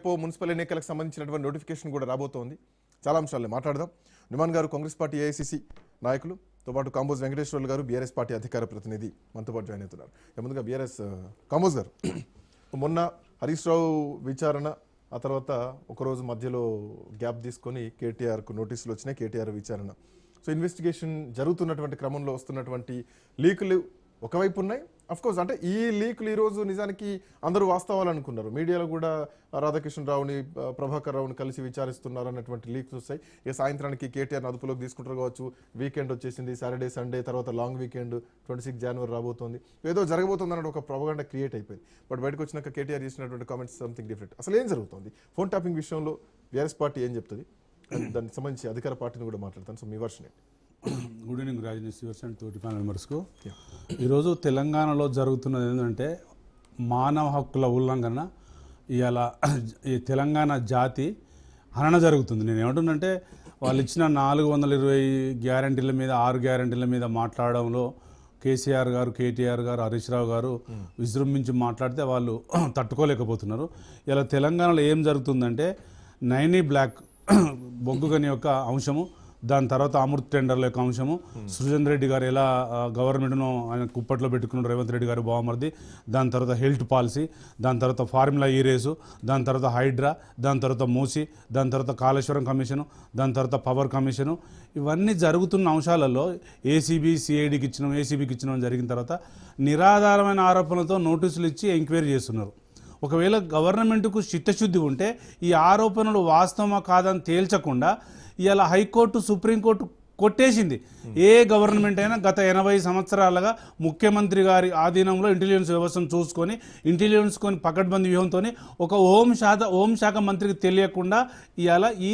రేపో మున్సిపల్ ఎన్నికలకు సంబంధించినటువంటి నోటిఫికేషన్ కూడా రాబోతోంది. చాలా అంశాలను మాట్లాడదాం. నిమాన్ గారు కాంగ్రెస్ పార్టీ ఏఐసిసి నాయకులుతో పాటు కాంబోజ్ వెంకటేశ్వర్లు గారు బీఆర్ఎస్ పార్టీ అధికార ప్రతినిధి మనతో పాటు జాయిన్ అవుతున్నారు. ముందుగా బీఆర్ఎస్ కాంబోజ్ గారు, మొన్న హరీష్ రావు విచారణ, ఆ తర్వాత ఒకరోజు మధ్యలో గ్యాప్ తీసుకొని కేటీఆర్కు నోటీసులు వచ్చినాయి, కేటీఆర్ విచారణ. సో ఇన్వెస్టిగేషన్ జరుగుతున్నటువంటి క్రమంలో వస్తున్నటువంటి లీకులు ఒకవైపు ఉన్నాయి. అఫ్కోర్స్ అంటే ఈ లీకులు ఈరోజు నిజానికి అందరూ వాస్తవాలు అనుకున్నారు. మీడియాలో కూడా రాధాకృష్ణ రావుని, ప్రభాకర్ రావుని కలిసి విచారిస్తున్నారు అన్నటువంటి లీక్స్ వస్తాయి. ఇక సాయంత్రానికి కేటీఆర్ అదుపులోకి తీసుకుంటారు కావచ్చు. వీకెండ్ వచ్చేసింది, సాటర్డే సండే తర్వాత లాంగ్ వీకెండ్ 26 జనవరి రాబోతోంది, ఏదో జరగబోతుంది అన్నట్టు ఒక ప్రొపగండా క్రియేట్ అయిపోయింది. బట్ బయటకు వచ్చినాక కేటీఆర్ చేసినటువంటి కామెంట్స్ సంథింగ్ డిఫరెంట్. అసలు ఏం జరుగుతుంది? ఫోన్ ట్యాపింగ్ విషయంలో బీఆర్ఎస్ పార్టీ ఏం చెప్తుంది? దానికి సంబంధించి అధికార పార్టీని కూడా మాట్లాడతాను. సో మీ వర్షన్ ఏంటి? గుడ్ ఈవినింగ్ రాజనీష్ యూర్స్ అండ్ తోటి ఫ్యామిలీ మెంబర్స్కు. ఈరోజు తెలంగాణలో జరుగుతున్నది ఏంటంటే మానవ హక్కుల ఉల్లంఘన. ఇవాళ ఈ తెలంగాణ జాతి హనన జరుగుతుంది. నేను ఏమంటున్నంటే వాళ్ళు ఇచ్చిన 420 గ్యారంటీల మీద 6 గ్యారంటీల మీద మాట్లాడడంలో కేసీఆర్ గారు, కేటీఆర్ గారు, హరీష్ రావు గారు విజృంభించి మాట్లాడితే వాళ్ళు తట్టుకోలేకపోతున్నారు. ఇలా తెలంగాణలో ఏం జరుగుతుందంటే నైనీ బ్లాక్ బొగ్గు గని యొక్క అంశము, దాని తర్వాత అమృత్ టెండర్ల యొక్క అంశము, సృజన్ రెడ్డి గారు ఎలా గవర్నమెంట్ను ఆయన కుప్పట్లో పెట్టుకున్నారు, రేవంత్ రెడ్డి గారు బావమరిది, దాని తర్వాత హెల్త్ పాలసీ, దాని తర్వాత ఫార్ములా ఈ రేసు, దాని తర్వాత హైడ్రా, దాని తర్వాత మూసి, దాని తర్వాత కాళేశ్వరం కమిషను, దాని తర్వాత పవర్ కమిషను, ఇవన్నీ జరుగుతున్న అంశాలలో ఏసీబీ సిఐడికి ఇచ్చినాం, ఏసీబీకి ఇచ్చినాం జరిగిన తర్వాత నిరాధారమైన ఆరోపణలతో నోటీసులు ఇచ్చి ఎంక్వైరీ చేస్తున్నారు. ఒకవేళ గవర్నమెంట్కు చిత్తశుద్ధి ఉంటే ఈ ఆరోపణలు వాస్తవమా కాదని తేల్చకుండా ఇవాళ హైకోర్టు, సుప్రీంకోర్టు కొట్టేసింది. ఏ గవర్నమెంట్ అయినా గత 80 సంవత్సరాలుగా ముఖ్యమంత్రి గారి ఆధీనంలో ఇంటెలిజెన్స్ వ్యవస్థను చూసుకొని ఇంటెలిజెన్స్ కొని పకడ్బందీ వ్యూహంతో ఒక హోంశాఖ మంత్రికి తెలియకుండా ఇవాళ ఈ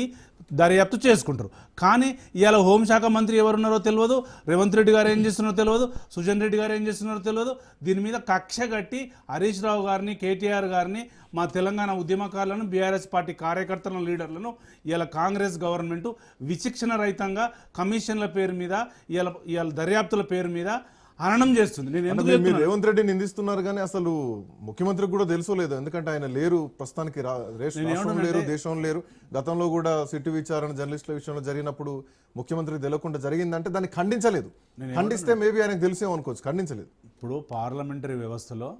దర్యాప్తు చేసుకుంటారు. కానీ ఇవాళ హోంశాఖ మంత్రి ఎవరున్నారో తెలియదు, రేవంత్ రెడ్డి గారు ఏం చేస్తున్నారో తెలియదు, సుజన్ రెడ్డి గారు ఏం చేస్తున్నారో తెలియదు. దీని మీద కక్ష కట్టి హరీష్ రావు గారిని, కేటీఆర్ గారిని, మా తెలంగాణ ఉద్యమకారులను, బీఆర్ఎస్ పార్టీ కార్యకర్తలను, లీడర్లను ఇవాళ కాంగ్రెస్ గవర్నమెంట్ విచక్షణ రహితంగా కమిషన్ల పేరు మీద ఇవాళ దర్యాప్తుల పేరు మీద హననం చేస్తుంది. మీరు రేవంత్ రెడ్డి నిందిస్తున్నారు కానీ అసలు ముఖ్యమంత్రికి కూడా తెలుసో లేదు. ఎందుకంటే ఆయన లేరు ప్రస్తుతానికి, లేరు, దేశం లేరు. గతంలో కూడా సిట్టు విచారణ జర్నలిస్టుల విషయంలో జరిగినప్పుడు ముఖ్యమంత్రికి తెలియకుండా జరిగిందంటే దాన్ని ఖండించలేదు. ఖండిస్తే మేబీ ఆయనకు తెలిసేమో అనుకోవచ్చు, ఖండించలేదు. ఇప్పుడు పార్లమెంటరీ వ్యవస్థలో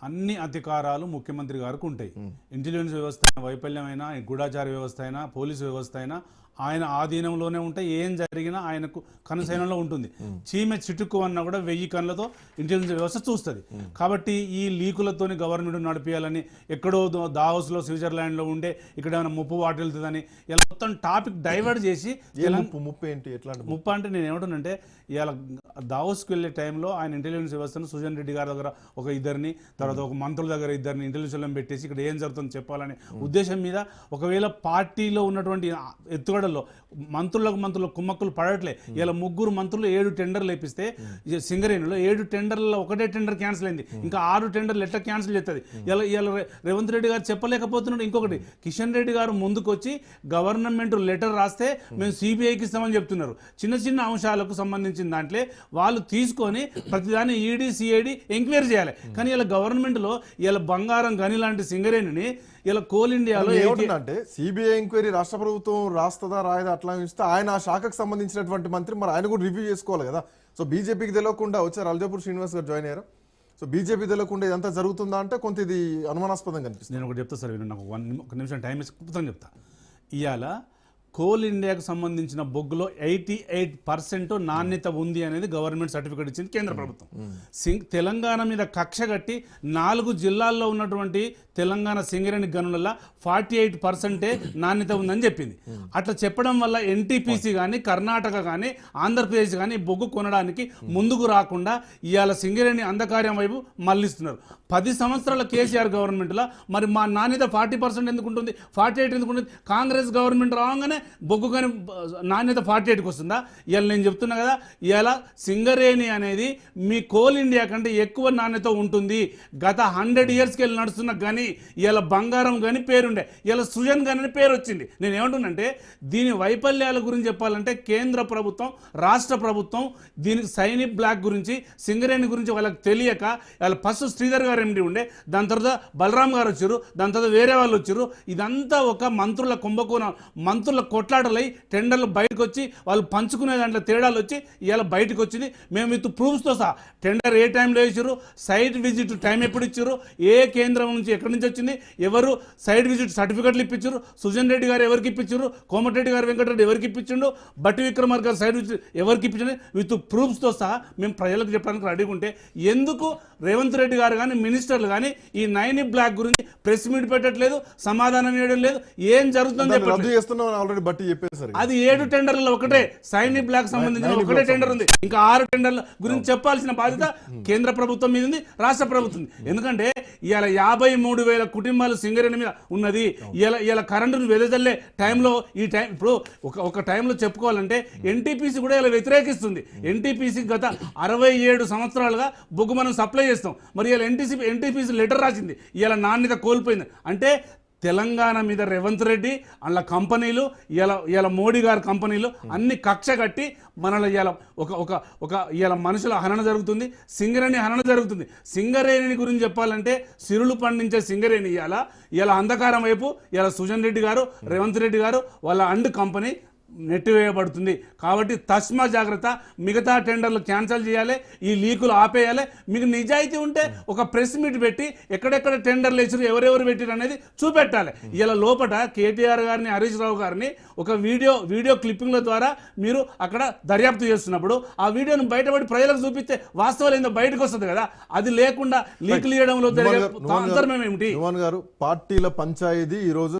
అన్ని అధికారాలు ముఖ్యమంత్రి గారికి ఉంటాయి. ఇంటెలిజెన్స్ వ్యవస్థ అయినా, వైఫల్యమైనా, గూఢాచార వ్యవస్థ అయినా, పోలీసు వ్యవస్థ అయినా ఆయన ఆధీనంలోనే ఉంటాయి. ఏం జరిగినా ఆయనకు కనుసైనంలో ఉంటుంది. చీమె చిటుక్కు అన్నా కూడా 1000 కళ్ళతో ఇంటెలిజెన్స్ వ్యవస్థ చూస్తుంది. కాబట్టి ఈ లీకులతోని గవర్నమెంట్ నడిపేయాలని, ఎక్కడో దావోస్లో స్విట్జర్లాండ్లో ఉండే ఇక్కడ ఏమైనా ముప్పు వాటిల్తుందని ఇలా మొత్తం టాపిక్ డైవర్ట్ చేసి ముప్పు ఏంటి, ఎట్లాంటి ముప్పు అంటే నేను ఏమంటానంటే ఇవాళ దావోస్కి వెళ్ళే టైంలో ఆయన ఇంటెలిజెన్స్ వ్యవస్థను సుజన్ రెడ్డి గారి దగ్గర ఒక 2 తర్వాత ఒక మంత్రుల దగ్గర 2 ఇంటెలిజెన్స్ పెట్టేసి ఇక్కడ ఏం జరుగుతుందో చెప్పాలనే ఉద్దేశం మీద ఒకవేళ పార్టీలో ఉన్నటువంటి ఎత్తుగడలో మంత్రులకు కుమ్మక్కులు పడట్లే. ఇలా 3 మంత్రులు 7 టెండర్లు వేపిస్తే సింగరేణిలో 7 టెండర్లలో ఒకటే టెండర్ క్యాన్సిల్ అయింది. ఇంకా 6 టెండర్లు ఎట్లా క్యాన్సిల్ చేస్తుంది? ఇలా రేవంత్ రెడ్డి గారు చెప్పలేకపోతున్నాడు. ఇంకొకటి, కిషన్ రెడ్డి గారు ముందుకు వచ్చి గవర్నమెంట్ లెటర్ రాస్తే మేము సిబిఐకి ఇస్తామని చెప్తున్నారు. చిన్న చిన్న అంశాలకు సంబంధించిన దాంట్లో వాళ్ళు తీసుకొని ప్రతిదాన్ని ఈడీ, సిఐడి ఎంక్వైరీ చేయాలి. కానీ ఇలా గవర్నమెంట్లో ఇలా బంగారం గని లాంటి సింగరేణిని ఇలా కోల్ ఇండియాలో ఏమంటే సిబిఐ ఎంక్వైరీ రాష్ట్ర ప్రభుత్వం రాస్తుందా రాయదా అట్లా ఇస్తే ఆయన ఆ శాఖకు సంబంధించినటువంటి మంత్రి, మరి ఆయన కూడా రివ్యూ చేసుకోవాలి కదా. సో బీజేపీకి తెలియకుండా వచ్చారు అల్జాపూర్ శ్రీనివాస్ గారు జాయిన్ అయ్యారు. సో బీజేపీ తెలియకుండా ఇదంతా జరుగుతుందా అంటే కొంత ఇది అనుమానాస్పదంగా కనిపిస్తుంది. నేను ఒకటి చెప్తా సార్, నాకు 1 నిమిషం టైం ఇస్తే చెప్తా. ఇవాళ కోల్ ఇండియాకు సంబంధించిన బొగ్గులో 88% నాణ్యత ఉంది అనేది గవర్నమెంట్ సర్టిఫికేట్ ఇచ్చింది కేంద్ర ప్రభుత్వం. తెలంగాణ మీద కక్ష కట్టి 4 జిల్లాల్లో ఉన్నటువంటి తెలంగాణ సింగరేణి గనులలో 48% నాణ్యత ఉందని చెప్పింది. అట్లా చెప్పడం వల్ల ఎన్టీపీసీ కానీ, కర్ణాటక కానీ, ఆంధ్రప్రదేశ్ కానీ బొగ్గు కొనడానికి ముందుకు రాకుండా ఇవాళ సింగరేణి అంధకార్యం వైపు మళ్లిస్తున్నారు. 10 సంవత్సరాల కేసీఆర్ గవర్నమెంట్లో మరి మా నాణ్యత 40% ఎందుకు ఉంటుంది, 48 ఎందుకు ఉంటుంది? కాంగ్రెస్ గవర్నమెంట్ రాగానే బొగ్గు కానీ నాణ్యత 48కి వస్తుందా? ఇవాళ నేను చెప్తున్నా కదా, ఇవాళ సింగరేణి అనేది మీ కోల్ ఇండియా కంటే ఎక్కువ నాణ్యత ఉంటుంది. గత 100 ఇయర్స్కి వెళ్ళి నడుస్తున్న గని ఇవాళ బంగారం గని పేరుండే, ఇవాళ సృజన్ గని అని పేరు వచ్చింది. నేను ఏమంటున్నంటే దీని వైఫల్యాల గురించి చెప్పాలంటే కేంద్ర ప్రభుత్వం, రాష్ట్ర ప్రభుత్వం దీనికి సైనిక్ బ్లాక్ గురించి, సింగరేణి గురించి వాళ్ళకి తెలియక వాళ్ళ ఫస్ట్ శ్రీధర్ గారు ఎండి ఉండే, దాని తర్వాత బలరాం గారు వచ్చారు, దాని తర్వాత వేరే వాళ్ళు వచ్చారు. ఇదంతా ఒక మంత్రుల కుంభకోణం, మంత్రుల కొట్లాటలై టెండర్లు బయటకు వచ్చి వాళ్ళు పంచుకునే దాంట్లో తేడాలు వచ్చి ఇవాళ బయటకు వచ్చింది. మేము విత్ ప్రూఫ్స్తో సహా టెండర్ ఏ టైంలో వేసారు, సైట్ విజిట్ టైం ఎప్పుడు ఇచ్చారు, ఏ కేంద్రం నుంచి ఎక్కడి నుంచి వచ్చింది, ఎవరు సైట్ విజిట్ సర్టిఫికెట్లు ఇప్పించారు, సుజన్ రెడ్డి గారు ఎవరికి ఇప్పించారు, కోమటిరెడ్డి గారు వెంకటరెడ్డి ఎవరికి ఇప్పించిండు, బట్టి విక్రమార్క గారు సైట్ విజిట్ ఎవరికి ఇప్పించండి, విత్ ప్రూఫ్స్తో సహా మేము ప్రజలకు చెప్పడానికి రెడీగా ఉంటే ఎందుకు రేవంత్ రెడ్డి గారు కానీ మినిస్టర్లు కానీ ఈ 9 బ్లాక్ గురించి ప్రెస్ మీట్ పెట్టట్లేదు, సమాధానం ఇవ్వడం లేదు, ఏం జరుగుతుందో రద్దు చేస్తున్నాం ఆల్రెడీ బట్టి చెప్పేసరికి. అది 7 టెండర్లలో ఒకటే సైనిక్ బ్లాక్ సంబంధించిన ఒకటే టెండర్ ఉంది. ఇంకా 6 టెండర్ల గురించి చెప్పాల్సిన బాధ్యత కేంద్ర ప్రభుత్వం మీద ఉంది, రాష్ట్ర ప్రభుత్వం. ఎందుకంటే ఇవాళ 53,000 కుటుంబాలు సింగరేణి మీద ఉన్నది. ఇలా కరెంటును వెదజల్లే టైంలో ఈ టైం ఇప్పుడు ఒక టైంలో చెప్పుకోవాలంటే ఎన్టీపీసీ కూడా ఇలా వ్యతిరేకిస్తుంది. ఎన్టీపీసీ గత 67 సంవత్సరాలుగా బొగ్గు మనం సప్లై చేస్తాం. మరి ఇలా ఎన్టీపీసీ లెటర్ రాసింది, ఇలా నాణ్యత కోల్పోయింది అంటే తెలంగాణ మీద రేవంత్ రెడ్డి అలా కంపెనీలు ఇలా మోడీ గారి కంపెనీలు అన్ని కక్ష కట్టి మనలో ఇలా మనుషుల హనన జరుగుతుంది, సింగరేణి హనన జరుగుతుంది. సింగరేణి గురించి చెప్పాలంటే సిరులు పండించే సింగరేణి ఇలా అంధకారం వైపు ఇలా సుజన్ రెడ్డి గారు, రేవంత్ రెడ్డి గారు వాళ్ళ అండ్ కంపెనీ నెట్టివేయబడుతుంది. కాబట్టి తస్మా జాగ్రత్త, మిగతా టెండర్లు క్యాన్సిల్ చేయాలి, ఈ లీకులు ఆపేయాలి. మీకు నిజాయితీ ఉంటే ఒక ప్రెస్ మీట్ పెట్టి ఎక్కడెక్కడ టెండర్లు వేసారు, ఎవరెవరు పెట్టారు అనేది చూపెట్టాలి. ఇలా లోపల కేటీఆర్ గారిని, హరీష్ రావు గారిని ఒక వీడియో క్లిప్పింగ్ల ద్వారా మీరు అక్కడ దర్యాప్తు చేస్తున్నప్పుడు ఆ వీడియోను బయటపడి ప్రజలకు చూపిస్తే వాస్తవాలు ఏందో బయటకు వస్తుంది కదా. అది లేకుండా లీకులు ఇవ్వడంలో జరిగే అంతర్మం ఏమిటి? పార్టీల పంచాయతీ ఈ రోజు